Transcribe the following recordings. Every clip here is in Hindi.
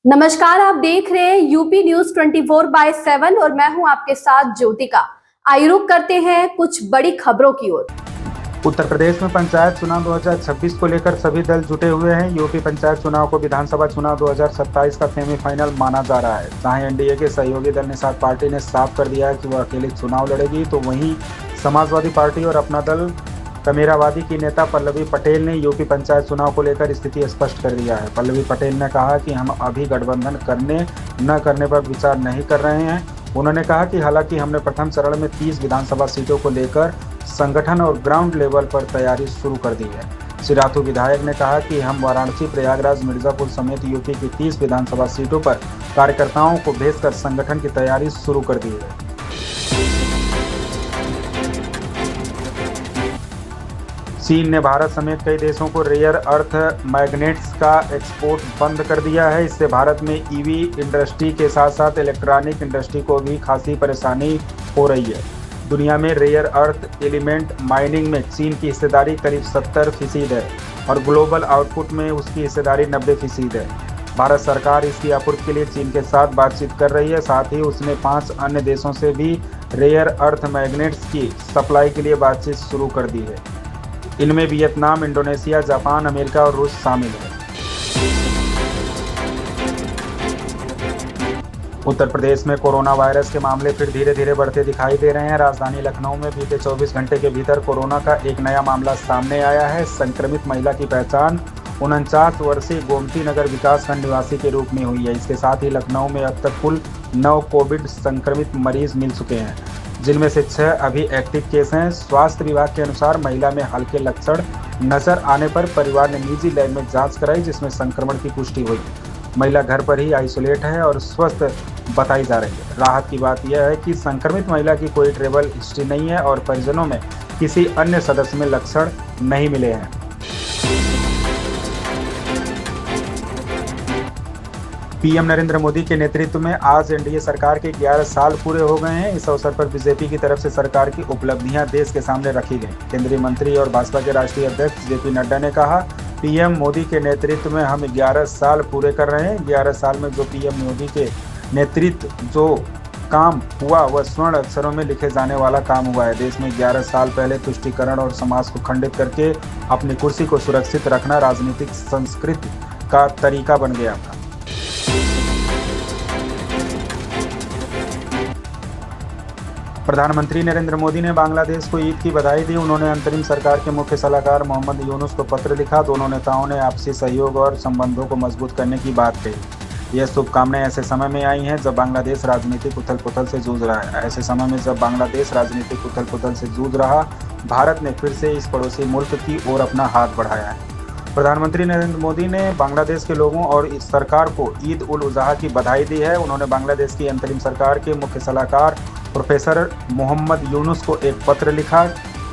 नमस्कार, आप देख रहे हैं यूपी न्यूज 24/7 और मैं हूं आपके साथ ज्योतिका। आइए रुक करते हैं कुछ बड़ी खबरों की ओर। उत्तर प्रदेश में पंचायत चुनाव 2026 को लेकर सभी दल जुटे हुए हैं। यूपी पंचायत चुनाव को विधानसभा चुनाव 2027 का सेमीफाइनल माना जा रहा है। जहां एनडीए के सहयोगी दल निषाद पार्टी ने साफ कर दिया है कि वह अकेले चुनाव लड़ेगी, तो वहीं समाजवादी पार्टी और अपना दल कमेरावादी की नेता पल्लवी पटेल ने यूपी पंचायत चुनाव को लेकर स्थिति स्पष्ट कर दिया है। पल्लवी पटेल ने कहा कि हम अभी गठबंधन करने न करने पर विचार नहीं कर रहे हैं। उन्होंने कहा कि हालांकि हमने प्रथम चरण में 30 विधानसभा सीटों को लेकर संगठन और ग्राउंड लेवल पर तैयारी शुरू कर दी है। श्री राठौर विधायक ने कहा कि हम वाराणसी, प्रयागराज, मिर्जापुर समेत यूपी की 30 विधानसभा सीटों पर कार्यकर्ताओं को भेजकर संगठन की तैयारी शुरू कर दी है। चीन ने भारत समेत कई देशों को रेयर अर्थ मैग्नेट्स का एक्सपोर्ट बंद कर दिया है। इससे भारत में ईवी इंडस्ट्री के साथ साथ इलेक्ट्रॉनिक इंडस्ट्री को भी खासी परेशानी हो रही है। दुनिया में रेयर अर्थ एलिमेंट माइनिंग में चीन की हिस्सेदारी करीब 70% है और ग्लोबल आउटपुट में उसकी हिस्सेदारी 90% है। भारत सरकार इसकी आपूर्ति के लिए चीन के साथ बातचीत कर रही है। साथ ही उसने 5 अन्य देशों से भी रेयर अर्थ मैग्नेट्स की सप्लाई के लिए बातचीत शुरू कर दी है। इनमें वियतनाम, इंडोनेशिया, जापान, अमेरिका और रूस शामिल है। उत्तर प्रदेश में कोरोना वायरस के मामले फिर धीरे धीरे बढ़ते दिखाई दे रहे हैं। राजधानी लखनऊ में बीते 24 घंटे के भीतर कोरोना का एक नया मामला सामने आया है। संक्रमित महिला की पहचान 49 वर्षीय गोमती नगर विकासखंड निवासी के रूप में हुई है। इसके साथ ही लखनऊ में अब तक कुल 9 कोविड संक्रमित मरीज मिल चुके हैं, जिनमें से 6 अभी एक्टिव केस हैं। स्वास्थ्य विभाग के अनुसार महिला में हल्के लक्षण नजर आने पर परिवार ने निजी लैब में जांच कराई, जिसमें संक्रमण की पुष्टि हुई। महिला घर पर ही आइसोलेट है और स्वस्थ बताई जा रही है। राहत की बात यह है कि संक्रमित महिला की कोई ट्रेवल हिस्ट्री नहीं है और परिजनों में किसी अन्य सदस्य में लक्षण नहीं मिले हैं। पीएम नरेंद्र मोदी के नेतृत्व में आज एनडीए सरकार के 11 साल पूरे हो गए हैं। इस अवसर पर बीजेपी की तरफ से सरकार की उपलब्धियां देश के सामने रखी गई। केंद्रीय मंत्री और भाजपा के राष्ट्रीय अध्यक्ष जेपी नड्डा ने कहा, पीएम मोदी के नेतृत्व में हम 11 साल पूरे कर रहे हैं। 11 साल में जो पीएम मोदी के नेतृत्व जो काम हुआ वह स्वर्ण अक्षरों में लिखे जाने वाला काम हुआ है। देश में 11 साल पहले तुष्टीकरण और समाज को खंडित करके अपनी कुर्सी को सुरक्षित रखना राजनीतिक संस्कृति का तरीका बन गया था। प्रधानमंत्री नरेंद्र मोदी ने बांग्लादेश को ईद की बधाई दी। उन्होंने अंतरिम सरकार के मुख्य सलाहकार मोहम्मद यूनुस को पत्र लिखा। दोनों नेताओं ने आपसी सहयोग और संबंधों को मजबूत करने की बात कही। यह शुभकामनाएं ऐसे समय में आई हैं जब बांग्लादेश राजनीतिक उथल-पुथल से जूझ रहा है। ऐसे समय में जब बांग्लादेश राजनीतिक उथल-पुथल से जूझ रहा, भारत ने फिर से इस पड़ोसी मुल्क की ओर अपना हाथ बढ़ाया है। प्रधानमंत्री नरेंद्र मोदी ने बांग्लादेश के लोगों और इस सरकार को ईद उल अजहा की बधाई दी है। उन्होंने बांग्लादेश की अंतरिम सरकार के मुख्य सलाहकार प्रोफेसर मोहम्मद यूनुस को एक पत्र लिखा।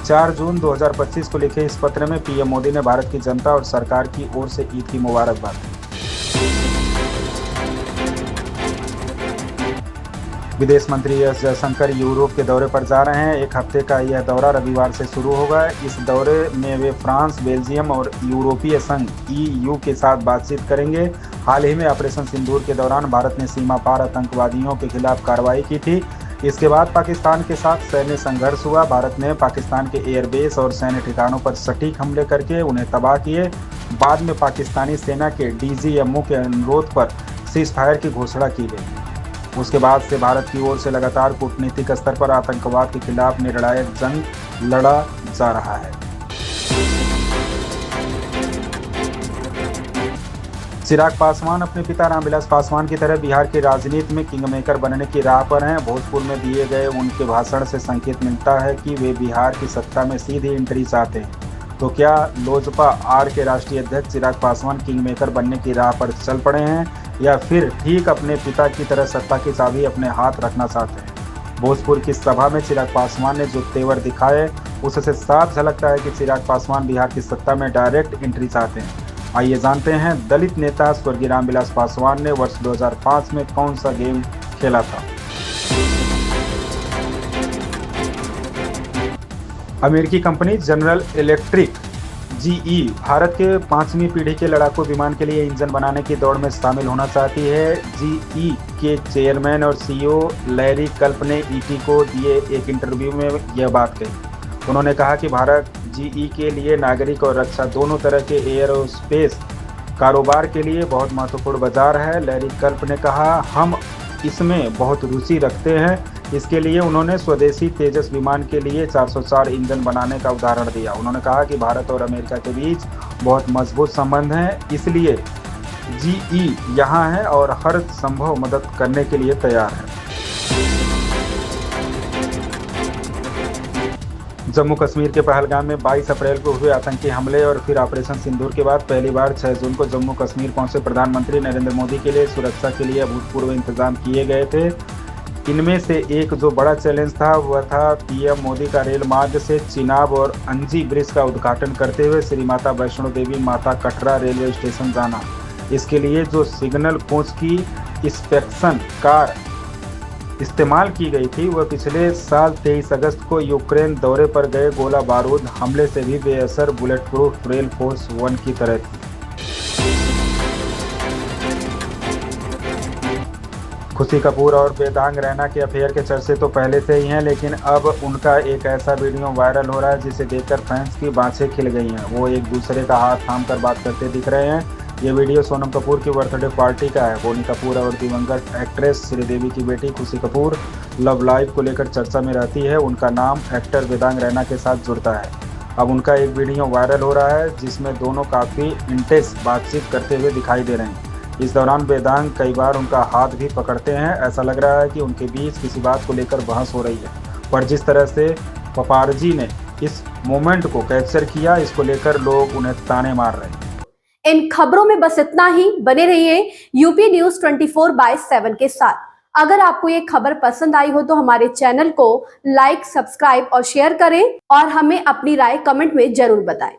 4 जून 2025 को लिखे इस पत्र में पीएम मोदी ने भारत की जनता और सरकार की ओर से ईद की मुबारकबाद दी। विदेश मंत्री एस जयशंकर यूरोप के दौरे पर जा रहे हैं। एक हफ्ते का यह दौरा रविवार से शुरू होगा। इस दौरे में वे फ्रांस, बेल्जियम और यूरोपीय संघ EU के साथ बातचीत करेंगे। हाल ही में ऑपरेशन सिंदूर के दौरान भारत ने सीमा पार आतंकवादियों के खिलाफ कार्रवाई की थी। इसके बाद पाकिस्तान के साथ सैन्य संघर्ष हुआ। भारत ने पाकिस्तान के एयरबेस और सैन्य ठिकानों पर सटीक हमले करके उन्हें तबाह किए। बाद में पाकिस्तानी सेना के DGMO के अनुरोध पर सीज़फायर की घोषणा की गई। उसके बाद से भारत की ओर से लगातार कूटनीतिक स्तर पर आतंकवाद के खिलाफ निर्णायक जंग लड़ा जा रहा है। चिराग पासवान अपने पिता रामविलास पासवान की तरह बिहार की राजनीति में किंगमेकर बनने की राह पर हैं। भोजपुर में दिए गए उनके भाषण से संकेत मिलता है कि वे बिहार की सत्ता में सीधी एंट्री चाहते हैं। तो क्या लोजपा आर के राष्ट्रीय अध्यक्ष चिराग पासवान किंगमेकर बनने की राह पर चल पड़े हैं या फिर ठीक अपने पिता की तरह सत्ता की चाबी अपने हाथ रखना चाहते हैं? भोजपुर की सभा में चिराग पासवान ने जो तेवर दिखाए उससे साफ झलकता है कि चिराग पासवान बिहार की सत्ता में डायरेक्ट एंट्री चाहते हैं। आइए जानते हैं दलित नेता स्वर्गीय रामविलास पासवान ने वर्ष 2005 में कौन सा गेम खेला था। अमेरिकी company general electric GE Bharat के 5वीं पीढ़ी के लड़ाकू विमान के लिए इंजन बनाने की दौड़ में शामिल होना चाहती है। जीई के चेयरमैन और सीईओ लैरी कल्प ने ईटी को दिए एक इंटरव्यू में यह बात कही। उन्होंने कहा कि भारत जीई के लिए नागरिक और रक्षा दोनों तरह के एयरोस्पेस कारोबार के लिए बहुत महत्वपूर्ण बाजार है। लैरी कल्प ने कहा, हम इसमें बहुत रुचि रखते हैं। इसके लिए उन्होंने स्वदेशी तेजस विमान के लिए 404 इंजन बनाने का उदाहरण दिया। उन्होंने कहा कि भारत और अमेरिका के बीच बहुत मजबूत संबंध हैं, इसलिए जीई यहाँ है और हर संभव मदद करने के लिए तैयार है। जम्मू कश्मीर के पहलगाम में 22 अप्रैल को हुए आतंकी हमले और फिर ऑपरेशन सिंदूर के बाद पहली बार 6 जून को जम्मू कश्मीर पहुंचे प्रधानमंत्री नरेंद्र मोदी के लिए सुरक्षा के लिए अभूतपूर्व इंतजाम किए गए थे। इनमें से एक जो बड़ा चैलेंज था वह था पीएम मोदी का रेल मार्ग से चिनाब और अंजी ब्रिज का उद्घाटन करते हुए श्री माता वैष्णो देवी माता कटरा रेलवे स्टेशन जाना। इसके लिए जो सिग्नल कोच की इंस्पेक्शन कार इस्तेमाल की गई थी वह पिछले साल 23 अगस्त को यूक्रेन दौरे पर गए गोला बारूद हमले से भी बेअसर बुलेट प्रूफ रेल फोर्स 1 की तरह थी। खुशी कपूर और वेदांग रैना के अफेयर के चर्चे तो पहले से ही हैं, लेकिन अब उनका एक ऐसा वीडियो वायरल हो रहा है जिसे देखकर फैंस की बाँछें खिल गई हैं। वो एक दूसरे का हाथ थाम कर बात करते दिख रहे हैं। ये वीडियो सोनम कपूर की बर्थडे पार्टी का है। बोनी कपूर और दिवंगत एक्ट्रेस श्रीदेवी की बेटी खुशी कपूर लव लाइफ को लेकर चर्चा में रहती है। उनका नाम एक्टर वेदांग रैना के साथ जुड़ता है। अब उनका एक वीडियो वायरल हो रहा है जिसमें दोनों काफ़ी इंटेंस बातचीत करते हुए दिखाई दे रहे हैं। इस दौरान वेदांग कई बार उनका हाथ भी पकड़ते हैं। ऐसा लग रहा है कि उनके बीच किसी बात को लेकर बहस हो रही है। पर जिस तरह से पपारजी ने इस मोमेंट को कैप्चर किया, इसको लेकर लोग उन्हें ताने मार रहे हैं। इन खबरों में बस इतना ही। बने रहिए यूपी न्यूज 24/7 के साथ। अगर आपको ये खबर पसंद आई हो तो हमारे चैनल को लाइक, सब्सक्राइब और शेयर करें और हमें अपनी राय कमेंट में जरूर बताएं।